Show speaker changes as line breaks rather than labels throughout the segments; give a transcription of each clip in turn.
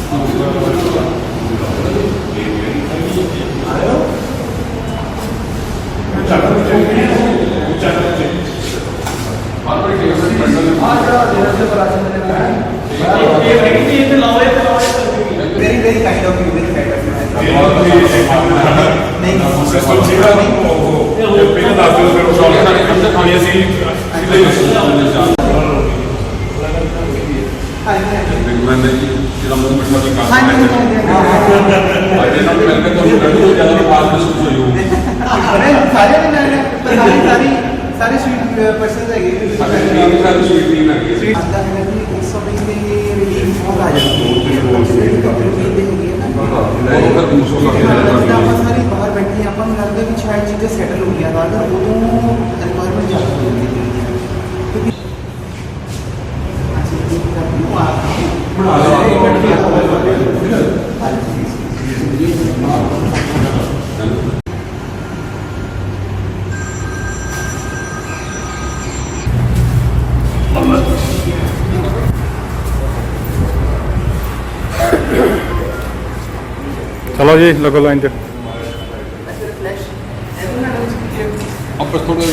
Very, very kind of you, very kind of you. नहीं
system ਸੀਗਾ ਉਹ ਪਹਿਲਾਂ ਦੱਸ ਦਿਓ ਫਿਰ ਉਸ ਵਾਲੇ ਅਸੀਂ
ਮੈਂ ਜਿਹੜਾ ਮੂਵਮੈਂਟ ਵਾਲੀ ਕੰਮ
हाँ जी
ਅੱਜ ਨਾਲ ਮਿਲ ਕੇ ਤੁਹਾਨੂੰ ਬਹੁਤ ਜ਼ਿਆਦਾ ਆਵਾਜ਼ ਮਹਿਸੂਸ ਹੋਈ ਹੋਊਗੀ
अरे सारे भी नए सारी सारी सारी स्वीट पर्सन है
ਸਾਡੇ ਟੀਮ ਦੀ ਸਾਰੀ ਸਵੀਟ ਟੀਮ ਹੈਗੀ ਹੈ
स्वीट आता है कि 120 में ये रिलीज बहुत आ जाती है
ਉਹ ਫਿਰ ਦੂਸਰੋਂ
ਆਪਾਂ ਸਾਰੀ ਬਾਹਰ ਬੈਠੇ ਆਪਾਂ ਨੂੰ ਲੱਗਦਾ ਕਿ ਸ਼ਾਇਦ ਚੀਜ਼ਾਂ ਸੈਟਲ ਹੋ ਗਈਆਂ ਤਾਂ ਉਦੋਂ ਰਿਕੁਆਇਰਮੈਂਟ ਜ਼ਿਆਦਾ ਹੋ ਜਾਂਦੀ ਹੈ
ਚਲੋ ਜੀ ਲੱਗੋ ਲਾਈਨ 'ਚ
ਆਪਸ ਥੋੜੇ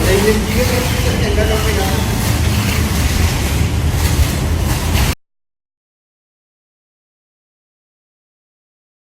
नहीं नहीं ठीक है चंगा काम पे